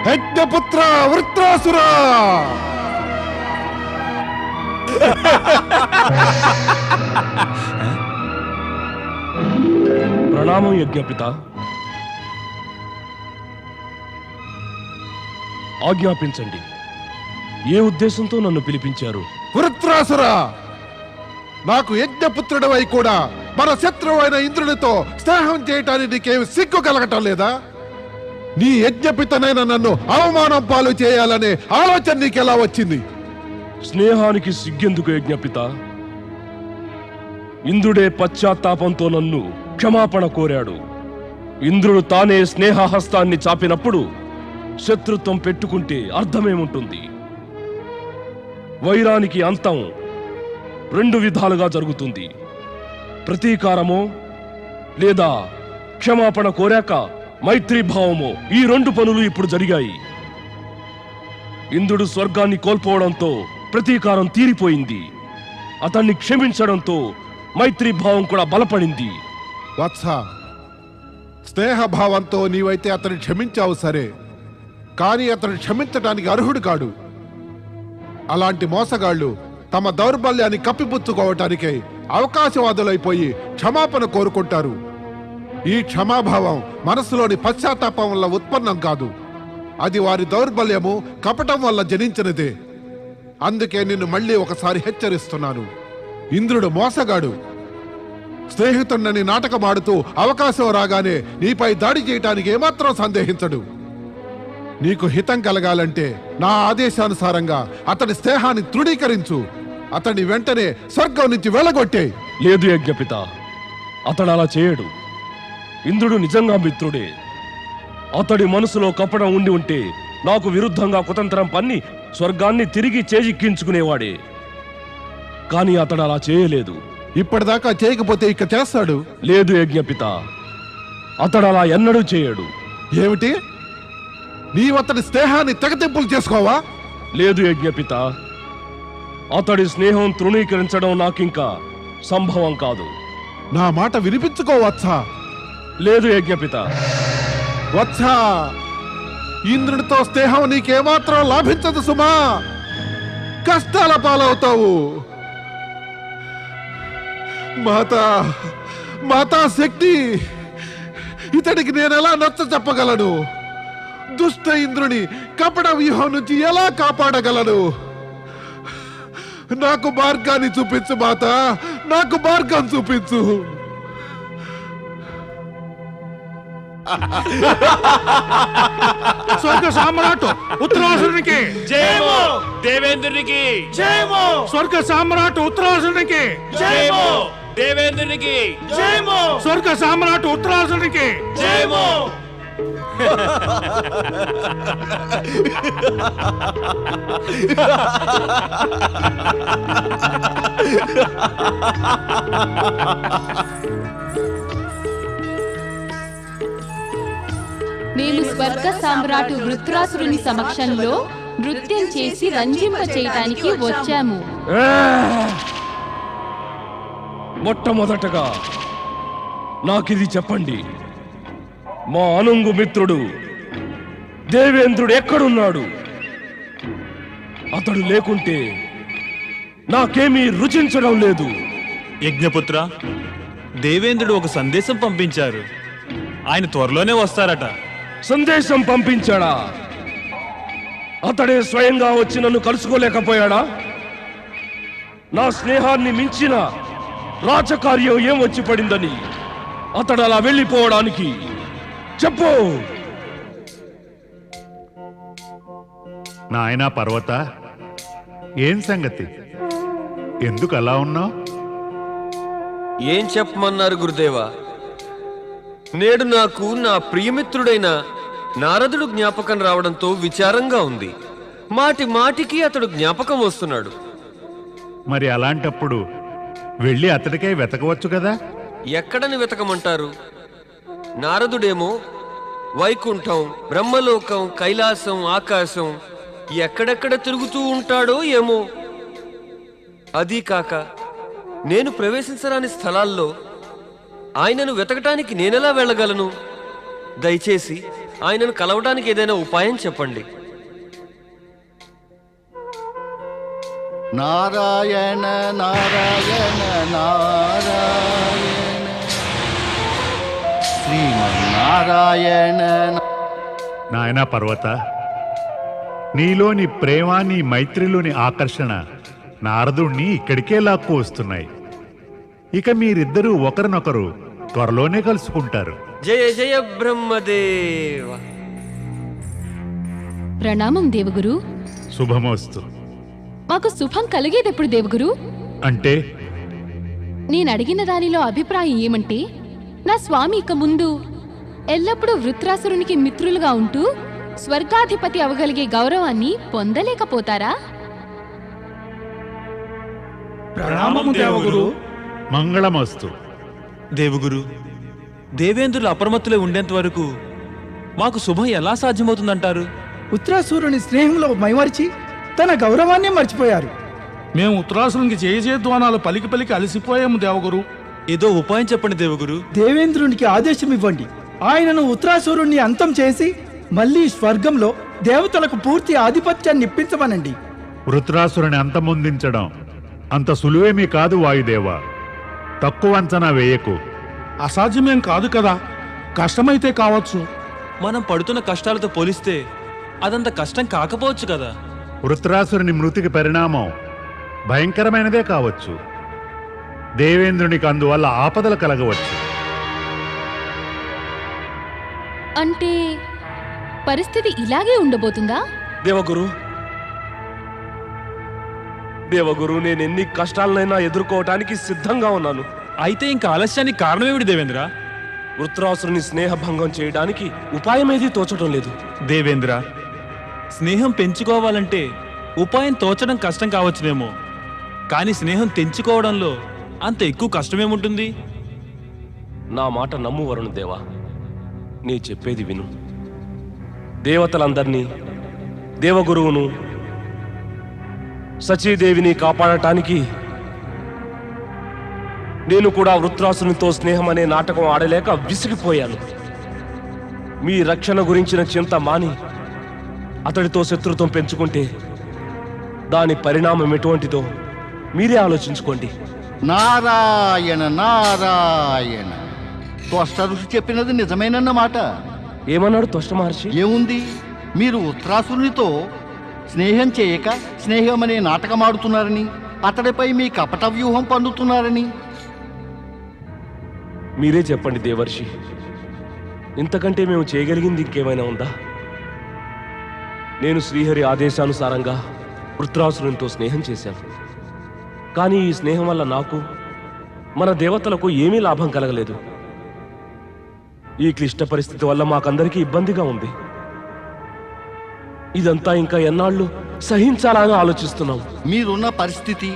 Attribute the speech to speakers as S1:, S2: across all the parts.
S1: యజ్ఞపుత్ర వృత్రాసురా!
S2: ప్రణామం యజ్ఞపిత. ఆజ్ఞాపించండి. ఏ ఉద్దేశంతో నన్ను పిలిపించారు?
S1: వృత్రాసురా, నాకు యజ్ఞపుత్రుడవై కూడా మన శత్రువైన ఇంద్రునితో స్నేహం చేయటానికి నీకేమి సిగ్గు కలగటం లేదా? నీ యజ్ఞపితనైన నన్ను అవమానం పాలు చేయాలనే ఆలోచన నీకెలా వచ్చింది?
S2: స్నేహానికి సిగ్గెందుకు యజ్ఞపిత? ఇంద్రుడే పశ్చాత్తాపంతో నన్ను క్షమాపణ కోరాడు. ఇంద్రుడు తానే స్నేహహస్తాన్ని చాపినప్పుడు శత్రుత్వం పెట్టుకుంటే అర్థమేముంటుంది? వైరానికి అంతం రెండు విధాలుగా జరుగుతుంది. ప్రతీకారమో లేదా క్షమాపణ కోరాక మైత్రీభావమో, ఈ రెండు పనులు ఇప్పుడు జరిగాయి. ఇంద్రుడు స్వర్గాన్ని కోల్పోవడంతో ప్రతీకారం తీరిపోయింది. అతన్ని క్షమించడంతో మైత్రీభావం కూడా బలపడింది.
S1: వత్స, స్నేహభావంతో నీవైతే అతన్ని క్షమించావు సరే, కానీ అతన్ని క్షమించడానికి అర్హుడు కాడు. అలాంటి మోసగాళ్లు తమ దౌర్బల్యాన్ని కప్పిపుచ్చుకోవటానికై అవకాశవాదులైపోయి క్షమాపణ కోరుకుంటారు. ఈ క్షమాభావం మనసులోని పశ్చాత్తాపం వల్ల ఉత్పన్నం కాదు. అది వారి దౌర్బల్యము, కపటం వల్ల జనించినదే. అందుకే నిన్ను మళ్ళీ ఒకసారి హెచ్చరిస్తున్నాను. ఇంద్రుడు మోసగాడు. స్నేహితుడిని నాటకమాడుతూ అవకాశం రాగానే నీపై దాడి చేయటానికి ఏమాత్రం సందేహించడు. నీకు హితం కలగాలంటే నా ఆదేశానుసారంగా అతడి స్నేహాన్ని తృణీకరించు. అతన్ని వెంటనే స్వర్గం నుంచి వెళ్ళగొట్టే.
S2: లేదు యజ్ఞపిత, అతడు అలా చేయడు. ఇంద్రుడు నిజంగా మిత్రుడే. అతడి మనసులో కపటం ఉండి ఉంటే నాకు విరుద్ధంగా కుతంత్రం పన్ని స్వర్గాన్ని తిరిగి చేజిక్కించుకునేవాడే. కానీ అతడు అలా చేయలేదు.
S1: ఇప్పటిదాకా చేయకపోతే ఇక చేస్తాడు.
S2: లేదు యజ్ఞపిత, అతడు అలా ఎన్నడూ చేయడు.
S1: ఏమిటి? నీవతడి స్నేహాన్ని తెగతింపులు చేసుకోవా?
S2: లేదు యజ్ఞపిత, అతడి స్నేహం తృణీకరించడం నాకింకా సంభవం కాదు.
S1: నా మాట వినిపించుకోవచ్చా?
S2: లేదు యజ్ఞపిత.
S1: వత్సా, ఇంద్రుడితో స్నేహం నీకేమాత్రం లాభించదు సుమా. కష్టాల పాలవుతావు. మాతా శక్తి, ఇతడికి నేనెలా నచ్చ చెప్పగలను? దుష్ట ఇంద్రుని కపట వ్యూహం నుంచి ఎలా కాపాడగలను? నాకు మార్గాన్ని చూపించు మాత, నాకు మార్గం చూపించు.
S3: స్వర్గ సామ్రాట్ ఉత్తరాసురునికి
S4: జయము, దేవేంద్రునికి
S3: జయము. స్వర్గ సామ్రాట్ ఉత్తరాసురునికి
S4: జయము, దేవేంద్రునికి
S3: జయము. స్వర్గ సామ్రాట్ ఉత్తరాసురునికి
S4: జయము.
S5: మేము స్వర్గ సామ్రాటు వృత్రాసురుని సమక్షంలో నృత్యం చేసి రంజింప చేయటానికి వచ్చాము.
S2: మొట్టమొదటగా నాకిది చెప్పండి. మా అనుంగు మిత్రుడు దేవేంద్రుడు ఎక్కడున్నాడు? అతడు లేకుంటే నాకేమీ రుచించడం లేదు.
S6: యజ్ఞపుత్ర, దేవేంద్రుడు ఒక సందేశం పంపించారు. ఆయన త్వరలోనే వస్తారట.
S2: సందేశం పంపించాడా? అతడే స్వయంగా వచ్చి నన్ను కలుసుకోలేకపోయాడా? నా స్నేహాన్ని మించిన రాజకార్యం ఏం వచ్చి పడిందని అతడు అలా వెళ్ళిపోవడానికి? చెప్పు.
S7: నాయనా పర్వత, ఏం సంగతి? ఎందుకు అలా ఉన్నావు?
S8: ఏం చెప్పమన్నారు గురుదేవా? నేడు నాకు నా ప్రియమిత్రుడైన నారదుడు జ్ఞాపకం రావడంతో విచారంగా ఉంది. మాటి మాటికి అతడు జ్ఞాపకం వస్తున్నాడు.
S7: మరి అలాంటప్పుడు వెళ్ళి అతడికై వెతకవచ్చు కదా?
S8: ఎక్కడని వెతకమంటారు? నారదుడేమో వైకుంఠం, బ్రహ్మలోకం, కైలాసం, ఆకాశం ఎక్కడెక్కడ తిరుగుతూ ఉంటాడో ఏమో. అదీ కాక నేను ప్రవేశించరాని స్థలాల్లో ఆయనను వెతకటానికి నేనెలా వెళ్ళగలను? దయచేసి ఆయనను కలవడానికి ఏదైనా ఉపాయం చెప్పండి.
S9: నారాయణ నారాయణ నారాయణ శ్రీమన్నారాయణ.
S7: నాయనా పర్వత, నీలోని ప్రేమ, నీ మైత్రిలోని ఆకర్షణ నారదుణ్ణి ఇక్కడికే లాక్కు వస్తున్నాయి. ఇక మీరిద్దరూ ఒకరినొకరు త్వరలోనే కలుసుకుంటారు.
S8: జయ జయ బ్రహ్మదేవ.
S5: ప్రణామం దేవగురు.
S7: శుభమోస్తు.
S5: మాకు శుభం కలిగేదెప్పుడు దేవగురు?
S7: అంటే
S5: నేను అడిగిన దానిలో అభిప్రాయం ఏమంటే, నా స్వామి ఇక ముందు ఎల్లప్పుడూ వృత్రాసురునికి మిత్రులుగా ఉంటూ స్వర్గాధిపతి అవగలిగే గౌరవాన్ని పొందలేకపోతారా?
S3: ప్రణామము దేవగురు.
S7: మంగళమస్తు.
S6: దేవుగురు, దేవేంద్రులు అప్రమత్తులై ఉండేంత వరకు మాకు శుభం ఎలా సాధ్యమవుతుందంటారు?
S10: ఉత్తరాసురుని స్నేహంలో మైమరిచి తన గౌరవాన్నే మర్చిపోయారు.
S3: మేము ఉత్తరాసురునికి జయజయధ్వానాలు పలికి పలికి అలసిపోయాము దేవగురు.
S6: ఏదో ఉపాయం చెప్పండి దేవుగురు.
S10: దేవేంద్రునికి ఆదేశం ఇవ్వండి. ఆయనను ఉత్తరాసురుణ్ణి అంతం చేసి మళ్ళీ స్వర్గంలో దేవతలకు పూర్తి ఆధిపత్యాన్ని ఇప్పించమనండి.
S7: వృత్రాసురుని అంతమొందించడం అంత సులువేమీ కాదు వాయుదేవ. తక్కువ అంచనా వేయకు.
S3: అసాధ్యమేం కాదు కదా, కష్టమైతే కావచ్చు.
S6: మనం పడుతున్న కష్టాలతో పోలిస్తే అదంత కష్టం కాకపోవచ్చు కదా.
S7: వృత్రాసురుని మృతికి పరిణామం భయంకరమైనదే కావచ్చు. దేవేంద్రునికి అందువల్ల ఆపదలు కలగవచ్చు.
S5: అంటే పరిస్థితి ఇలాగే ఉండబోతుందా?
S2: దేవగురు, దేవగురు, నేను ఎన్ని కష్టాలనైనా ఎదుర్కోవటానికి సిద్ధంగా ఉన్నాను.
S6: అయితే ఇంకా ఆలస్యానికి కారణమేమిటి దేవేంద్ర?
S2: వృత్రాసురుని స్నేహభంగం చేయడానికి ఉపాయమేది తోచడం లేదు.
S6: దేవేంద్ర, స్నేహం పెంచుకోవాలంటే ఉపాయం తోచడం కష్టం కావచ్చునేమో, కానీ స్నేహం తెంచుకోవడంలో అంత ఎక్కువ కష్టమేముంటుంది?
S2: నా మాట నమ్ము వరుణదేవా, నీ చెప్పేది విను. దేవతలందరినీ, దేవగురువును, సచీదేవిని కాపాడటానికి నేను కూడా వృత్రాసునితో స్నేహం అనే నాటకం ఆడలేక విసిగిపోయాను. మీ రక్షణ గురించిన చింత మాని అతడితో శత్రుత్వం పెంచుకుంటే దాని పరిణామం ఎటువంటిదో మీరే ఆలోచించుకోండి.
S9: నారాయణ నారాయణ. త్వష్ట ఋషి చెప్పినది నిజమేనన్నమాట.
S2: ఏమన్నాడు త్వష్ట మహర్షి?
S9: ఏముంది, మీరు ఉత్తరాసురునితో స్నేహం చేయక స్నేహం అనే నాటకమాడుతున్నారని, అతడిపై మీ కపట వ్యూహం పన్నుతున్నారని.
S2: మీరే చెప్పండి దేవర్షి, ఇంతకంటే మేము చేయగలిగింది ఇంకేమైనా ఉందా? నేను శ్రీహరి ఆదేశానుసారంగా వృత్రాసురునితో స్నేహం చేశాను. కానీ ఈ స్నేహం వల్ల నాకు, మన దేవతలకు ఏమీ లాభం కలగలేదు. ఈ క్లిష్ట పరిస్థితి వల్ల మాకందరికీ ఇబ్బందిగా ఉంది. ఇదంతా ఇంకా ఎన్నాళ్ళు సహించాలని ఆలోచిస్తున్నాం.
S9: మీరున్న పరిస్థితి,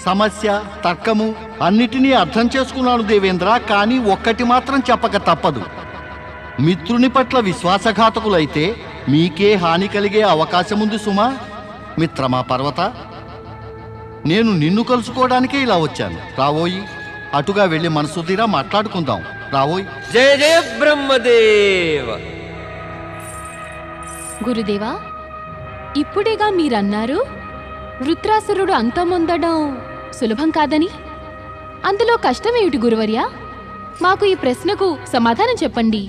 S9: సమస్య, తర్కము అన్నిటినీ అర్థం చేసుకున్నాను దేవేంద్ర. కానీ ఒక్కటి మాత్రం చెప్పక తప్పదు. మిత్రుని పట్ల విశ్వాసఘాతకులైతే మీకే హాని కలిగే అవకాశం ఉంది సుమా. మిత్రమా పర్వత, నేను నిన్ను కలుసుకోవడానికే ఇలా వచ్చాను. రావోయి, అటుగా వెళ్ళి మనసు తీరా మాట్లాడుకుందాం. రావోయ్.
S8: జయ జయ బ్రహ్మదేవ.
S5: గురుదేవా, ఇప్పుడేగా మీరన్నారు వృత్రాసురుడు అంతమొందడం సులభం కాదని. అందులో కష్టమేమిటి గురువర్యా? మాకు ఈ ప్రశ్నకు సమాధానం చెప్పండి.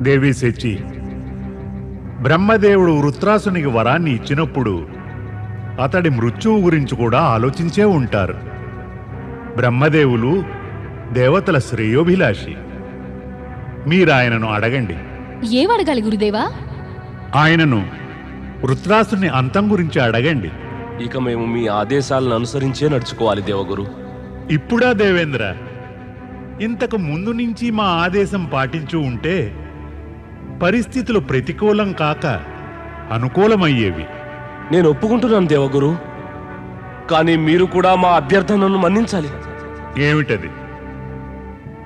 S7: దేవి శచి, బ్రహ్మదేవుడు వృత్రాసునికి వరాన్ని ఇచ్చినప్పుడు అతడి మృత్యువు గురించి కూడా ఆలోచించే ఉంటారు. బ్రహ్మదేవులు దేవతల శ్రేయోభిలాషి. మీరాయనను అడగండి.
S5: ఏమడగాలి గురుదేవా?
S7: ఆయనను వృత్రాసుని అంతం గురించి అడగండి.
S2: ఇక మేము మీ ఆదేశాలను అనుసరించే నడుచుకోవాలి దేవగురు.
S7: ఇప్పుడా దేవేంద్ర? ఇంతకు ముందు నుంచి మా ఆదేశం పాటించు ఉంటే పరిస్థితులు ప్రతికూలం కాక అనుకూలమయ్యేవి.
S2: నేను ఒప్పుకుంటున్నాను దేవగురు, కానీ మీరు కూడా మా అభ్యర్థనను మన్నించాలి.
S7: ఏమిటది?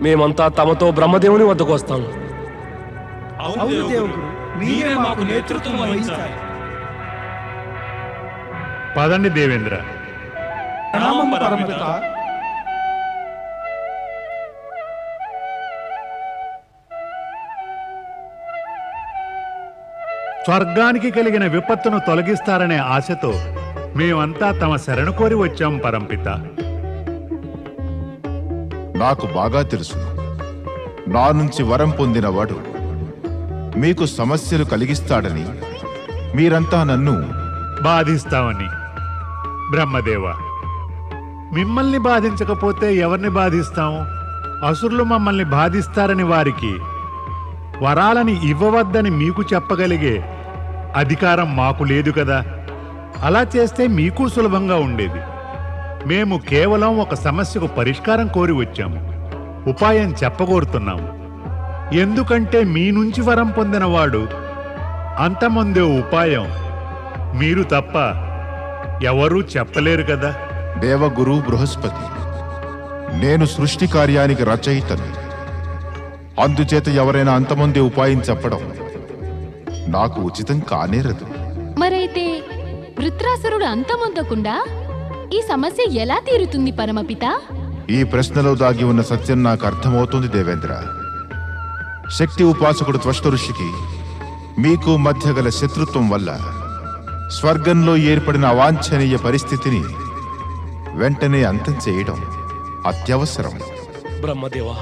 S2: మేమంతా తమతో బ్రహ్మదేవుని వద్దకు వస్తాము.
S10: అవును దేవుడు, మీరే మాకు నేతృత్వం వహించాలి.
S7: పదండి దేవేంద్ర.
S3: ప్రణామం పరమపిత.
S7: స్వర్గానికి కలిగిన విపత్తును తొలగిస్తారనే ఆశతో మేమంతా తమ శరణు కోరి వచ్చాం పరంపిత.
S1: నాకు బాగా తెలుసు, నా నుంచి వరం పొందినవాడు మీకు సమస్యలు కలిగిస్తాడని. మీరంతా నన్ను
S7: బాధిస్తామని. బ్రహ్మదేవ, మిమ్మల్ని బాధించకపోతే ఎవరిని బాధిస్తాం? అసురులు మమ్మల్ని బాధిస్తారని వారికి వరాలని ఇవ్వవద్దని మీకు చెప్పగలిగే అధికారం మాకు లేదు కదా. అలా చేస్తే మీకు సులభంగా ఉండేది. మేము కేవలం ఒక సమస్యకు పరిష్కారం కోరి వచ్చాము, ఉపాయం చెప్పగోరుతున్నాము. ఎందుకంటే మీ నుంచి వరం పొందినవాడు అంతమందే ఉపాయం మీరు తప్ప ఎవరూ చెప్పలేరు కదా.
S1: దేవగురు బృహస్పతి, నేను సృష్టి కార్యానికి రచయితను. అందుచేత ఎవరైనా అంతమంది ఉపాయం చెప్పడం నాకు ఉచితం కానేరదు.
S5: మరైతే వృత్రాసురుడు అంతమొందకుండా ఈ సమస్య ఎలా తీరుతుంది పరమపిత?
S1: ఈ ప్రశ్నలో దాగి ఉన్న సత్యం నాకు అర్థమవుతుంది దేవేంద్ర. శక్తి ఉపాసకుడు త్వష్ట ఋషికి మీకు మధ్య గల శత్రుత్వం వల్ల స్వర్గంలో ఏర్పడిన అవాంఛనీయ పరిస్థితిని వెంటనే అంతం చేయడం అత్యవసరం.
S2: బ్రహ్మదేవా,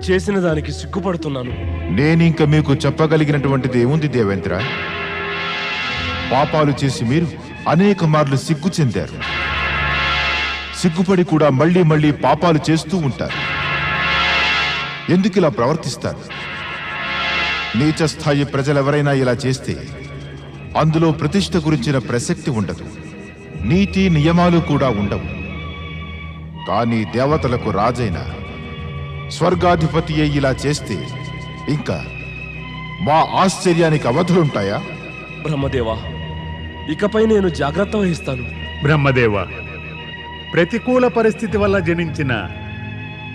S2: చేసిన దానికి సిగ్గుపడుతున్నాను.
S1: నేనింక మీకు చెప్పగలిగినటువంటిది ఏముంది దేవేంద్ర? పాపాలు చేసి మీరు అనేక మార్లు సిగ్గు చెందారు. సిగ్గుపడి కూడా మళ్ళీ మళ్ళీ పాపాలు చేస్తూ ఉంటారు. ఎందుకు ఇలా ప్రవర్తిస్తారు? నీచ స్థాయి ప్రజలెవరైనా ఇలా చేస్తే అందులో ప్రతిష్ఠ గురించిన ప్రసక్తి ఉండదు, నీతి నియమాలు కూడా ఉండవు. కానీ దేవతలకు రాజైన స్వర్గాధిపతి అయి ఇలా చేస్తే ఇంకా మా ఆశ్చర్యానికి అవధులుంటాయా?
S2: బ్రహ్మదేవా, ఇకపై నేను జాగ్రత్త వహిస్తాను.
S7: బ్రహ్మదేవ, ప్రతికూల పరిస్థితి వల్ల జనించిన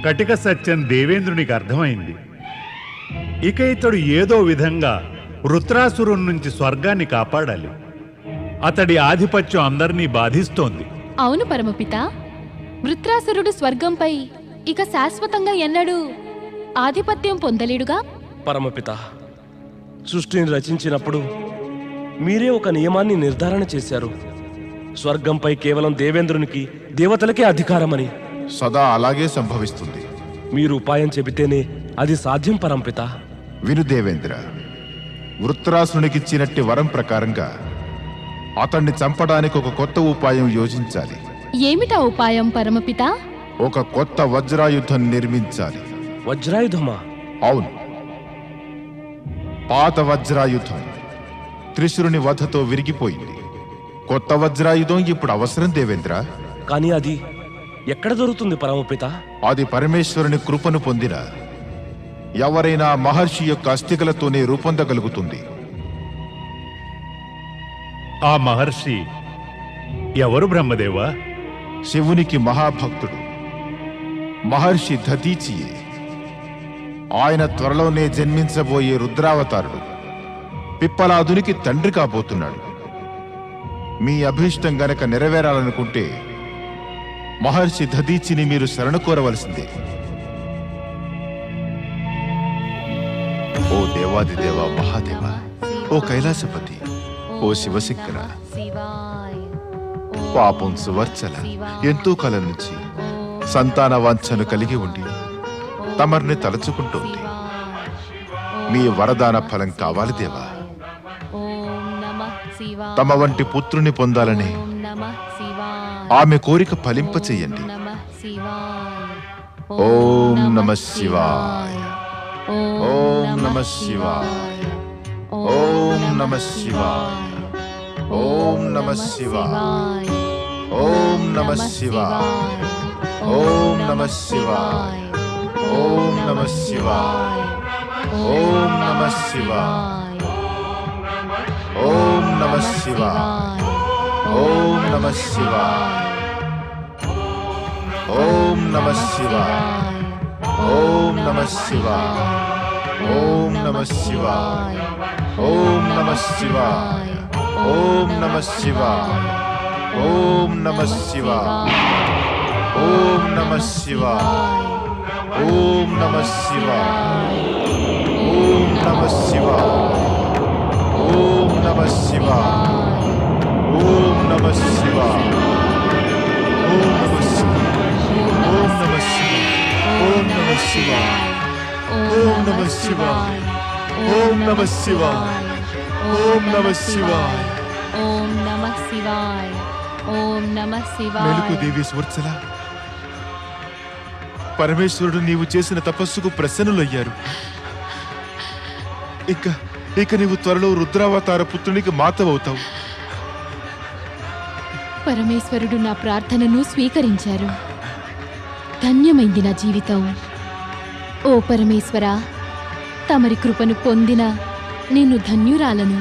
S7: కటిక సత్యం దేవేంద్రునికి అర్థమైంది. ఇక ఇతడు ఏదో విధంగా వృత్రాసురుడి నుంచి స్వర్గాన్ని కాపాడాలి. అతడి ఆధిపత్యం అందరినీ బాధిస్తోంది.
S5: అవును పరమపిత, వృత్రాసురుడు స్వర్గంపై ఇక శాశ్వతంగా ఎన్నడూ ఆధిపత్యం పొందలేడుగా.
S2: పరమపిత, సృష్టిని రచించినప్పుడు మీరే ఒక నియమాన్ని నిర్ధారణ చేశారు. స్వర్గంపై కేవలం దేవేంద్రునికి, దేవతలకే అధికారమని.
S1: సదా అలాగే సంభవిస్తుంది.
S2: మీరు ఉపాయం చెబితేనే అది సాధ్యం పరంపిత.
S1: విను దేవేంద్ర, వృత్రాసునికిచ్చినట్టి వరం ప్రకారంగా అతన్ని చంపడానికి ఒక కొత్త ఉపాయం యోచించాలి.
S5: ఏమిటా ఉపాయం పరమపిత?
S1: ఒక కొత్త వజ్రాయుధం నిర్మించాలి.
S2: వజ్రాయుధమా?
S1: అవును, పాత వజ్రాయుధం త్రిశురుని వధతో విరిగిపోయింది. కొత్త వజ్రాయుధం ఇప్పుడు అవసరం దేవేంద్ర.
S2: కానీ అది ఎక్కడ దొరుకుతుంది పరమపిత?
S1: అది పరమేశ్వరుని కృపను పొందిన ఎవరైనా మహర్షి యొక్క అస్థికలతోనే రూపొందగలుగుతుంది.
S7: ఆ మహర్షి ఎవరు బ్రహ్మదేవా?
S1: శివునికి మహాభక్తుడు మహర్షి దధీచియే. ఆయన త్వరలోనే జన్మించబోయే రుద్రావతారుడు. పిప్పలాదునికి తండ్రి కాబోతున్నాడు. మీ అభీష్టం గనక నెరవేరాలనుకుంటే మహర్షి దధీచిని మీరు శరణు కోరవలసిందే. ఓ దేవాదిదేవ మహాదేవ, ఓ కైలాసపతి, ఓ శివశంకర, పాపం సువర్చల ఎంతో కాలం నుంచి సంతాన వాంఛను కలిగి ఉండి తమర్ని తలుచుకుంటోంది. మీ వరదాన ఫలం కావాలి దేవా. తమ వంటి పుత్రుని పొందాలని ఆమె కోరిక ఫలింపచేయండి. ఓం నమః శివాయ, ఓం నమః శివాయ, ఓం నమః శివాయ, ఓం నమః శివాయ, ఓం నమః శివాయ, ఓం నమః శివాయ, ఓం నమః శివాయ, ఓం నమః శివాయ, ఓం నమః శివాయ, ఓం నమః శివాయ, ఓం నమః శివాయ, ఓం నమః శివాయ, ఓం నమః శివాయ, ఓం నమః శివాయ, ఓం నమః శివాయ, ఓం నమః శివాయ, ఓం నమః శివాయ, ఓం నమః శివాయ, ఓం నమః శివాయ, ఓం
S5: శివాయ.
S1: ఓం నమ శివాయ. ఓం నమ శివాయ. ఓం నమ శివాయ. ఓం నమ శివాయ. ఓం నమ శివాయ. ఓం నమ శివాయ. ఓం నమ శివాయ.
S5: ఓం నమ శివాయ. ఓం నమ శివాయ.
S1: మెలుకు దేవి సువర్చల, పరమేశ్వరుడు నీవు చేసిన తపస్సుకు ప్రసన్నులయ్యారు. ఇక నీవు త్వరలో రుద్రావతార పుత్రునికి మాతవవుతావు.
S5: పరమేశ్వరుడు నా ప్రార్థనను స్వీకరించారు. ధన్యమైంది నా జీవితం. ఓ పరమేశ్వర, తమరి కృపను పొందిన నేను ధన్యురాలను.